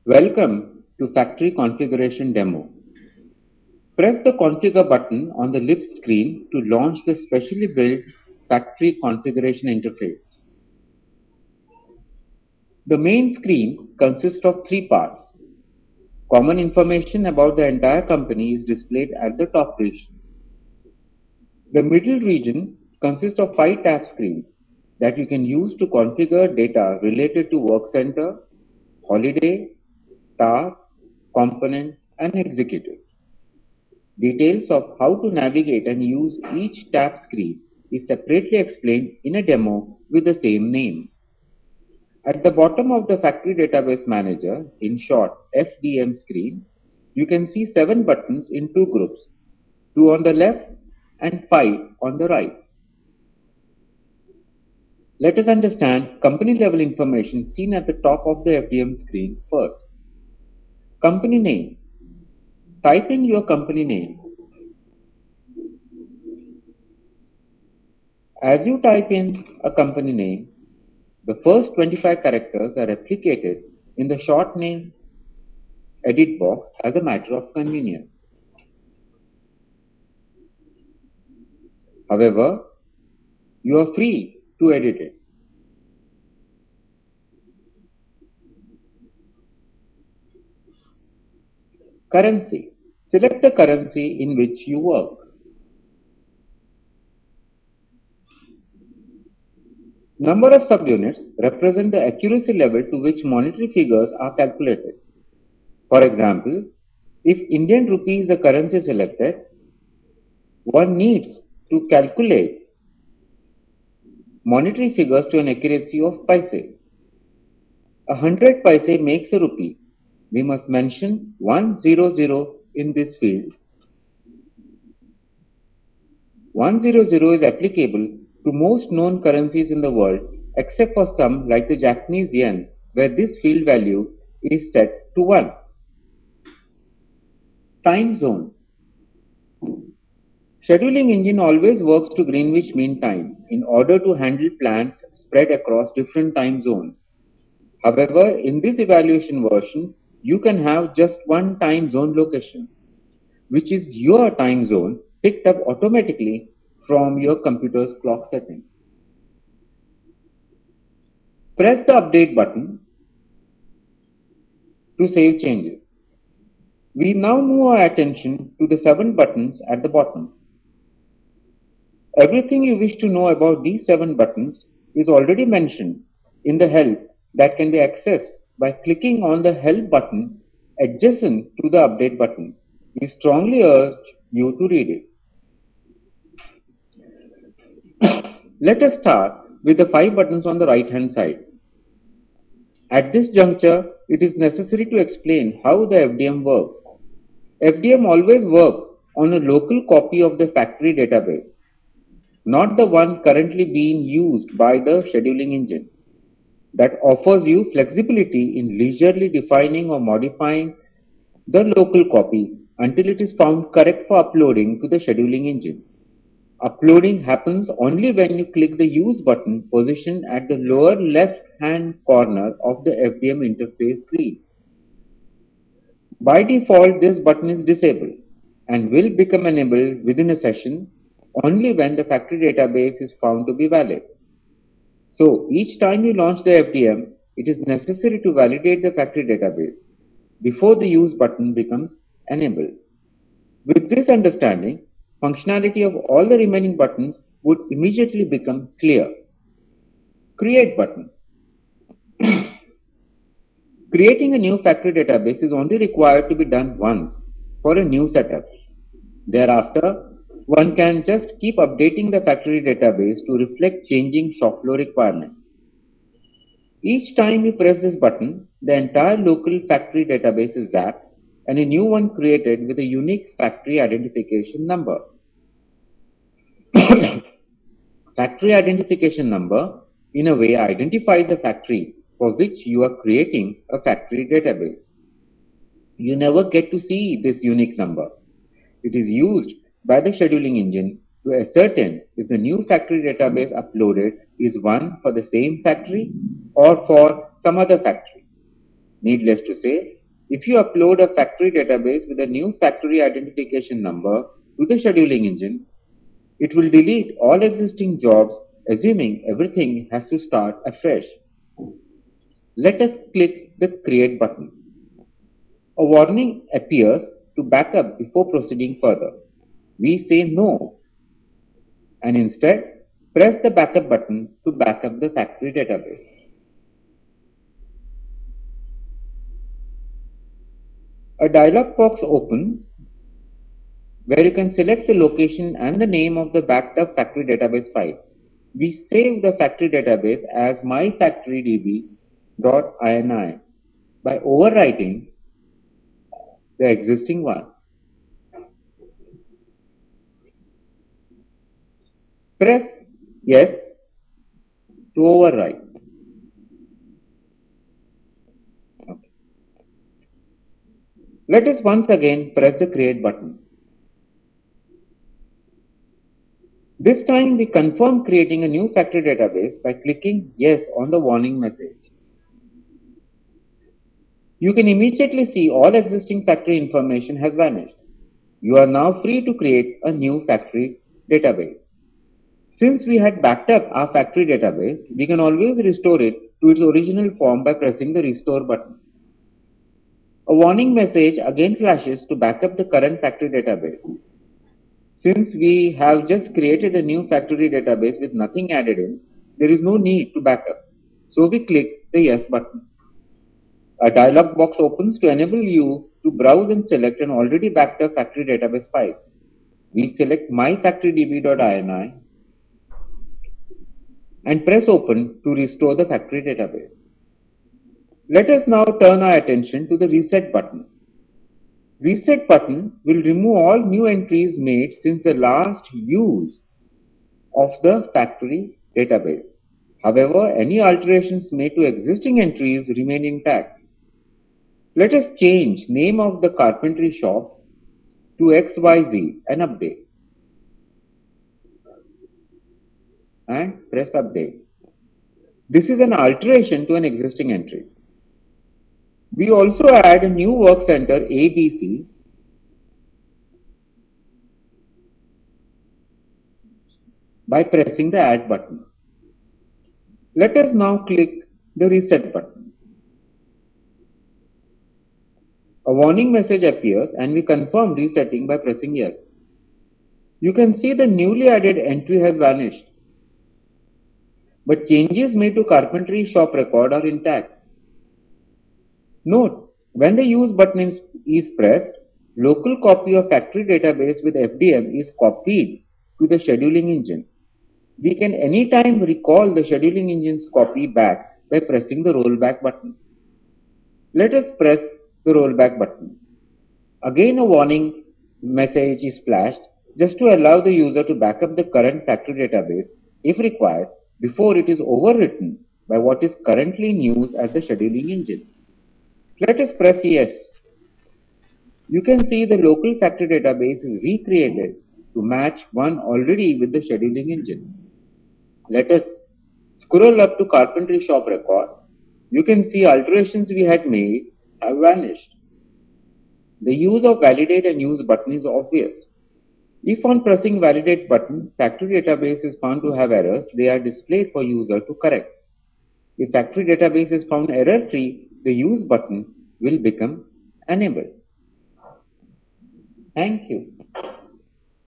Welcome to Factory Configuration Demo. Press the Configure button on the left screen to launch the specially built Factory Configuration interface. The main screen consists of three parts. Common information about the entire company is displayed at the top region. The middle region consists of 5 tab screens that you can use to configure data related to work center, holiday, task, component, and executive. Details of how to navigate and use each tab screen is separately explained in a demo with the same name. At the bottom of the Factory Database Manager, in short FDM screen, you can see 7 buttons in 2 groups, 2 on the left and 5 on the right. Let us understand company level information seen at the top of the FDM screen first. Company name. Type in your company name. As you type in a company name, the first 25 characters are replicated in the short name edit box as a matter of convenience. However, you are free to edit it. Currency. Select the currency in which you work. Number of subunits represent the accuracy level to which monetary figures are calculated. For example, if Indian rupee is the currency selected, one needs to calculate monetary figures to an accuracy of paise. 100 paise makes a rupee. We must mention 100 in this field. 100 is applicable to most known currencies in the world except for some like the Japanese yen, where this field value is set to 1. Time zone. Scheduling engine always works to Greenwich Mean Time in order to handle plans spread across different time zones. However, in this evaluation version, you can have just one time zone location, which is your time zone picked up automatically from your computer's clock setting. Press the update button to save changes. We now move our attention to the 7 buttons at the bottom. Everything you wish to know about these 7 buttons is already mentioned in the help that can be accessed by clicking on the help button adjacent to the update button. We strongly urge you to read it. Let us start with the 5 buttons on the right hand side. At this juncture, it is necessary to explain how the FDM works. FDM always works on a local copy of the factory database, not the one currently being used by the scheduling engine. That offers you flexibility in leisurely defining or modifying the local copy until it is found correct for uploading to the scheduling engine. Uploading happens only when you click the Use button positioned at the lower left-hand corner of the FDM interface screen. By default, this button is disabled and will become enabled within a session only when the factory database is found to be valid. So, each time you launch the FDM, it is necessary to validate the factory database before the Use button becomes enabled. With this understanding, functionality of all the remaining buttons would immediately become clear. Create button. Creating a new factory database is only required to be done once for a new setup. Thereafter, one can just keep updating the factory database to reflect changing shop floor requirements. Each time you press this button, the entire local factory database is zapped and a new one created with a unique factory identification number. Factory identification number, in a way, identifies the factory for which you are creating a factory database. You never get to see this unique number. It is used by the scheduling engine to ascertain if the new factory database uploaded is one for the same factory or for some other factory. Needless to say, if you upload a factory database with a new factory identification number to the scheduling engine, it will delete all existing jobs, assuming everything has to start afresh. Let us click the Create button. A warning appears to back up before proceeding further. We say no and instead press the backup button to back up the factory database. A dialog box opens where you can select the location and the name of the backed up factory database file. We save the factory database as myfactorydb.ini by overwriting the existing one. Press yes to overwrite. Okay. Let us once again press the Create button. This time we confirm creating a new factory database by clicking yes on the warning message. You can immediately see all existing factory information has vanished. You are now free to create a new factory database. Since we had backed up our factory database, we can always restore it to its original form by pressing the Restore button. A warning message again flashes to back up the current factory database. Since we have just created a new factory database with nothing added in, there is no need to back up. So we click the Yes button. A dialog box opens to enable you to browse and select an already backed up factory database file. We select myfactorydb.ini and press Open to restore the factory database. Let us now turn our attention to the Reset button. Reset button will remove all new entries made since the last use of the factory database. However, any alterations made to existing entries remain intact. Let us change name of the carpentry shop to XYZ and update. And press Update. This is an alteration to an existing entry. We also add a new work center ABC by pressing the Add button. Let us now click the Reset button. A warning message appears and we confirm resetting by pressing Yes. You can see the newly added entry has vanished, but changes made to carpentry shop record are intact. Note, when the Use button is pressed, local copy of factory database with FDM is copied to the scheduling engine. We can anytime recall the scheduling engine's copy back by pressing the rollback button. Let us press the rollback button. Again a warning message is flashed just to allow the user to back up the current factory database if required before it is overwritten by what is currently in use as the scheduling engine. Let us press Yes. You can see the local factory database is recreated to match one already with the scheduling engine. Let us scroll up to carpentry shop record. You can see alterations we had made have vanished. The use of Validate and Use button is obvious. If on pressing Validate button, factory database is found to have errors, they are displayed for user to correct. If factory database is found error-free, the Use button will become enabled. Thank you.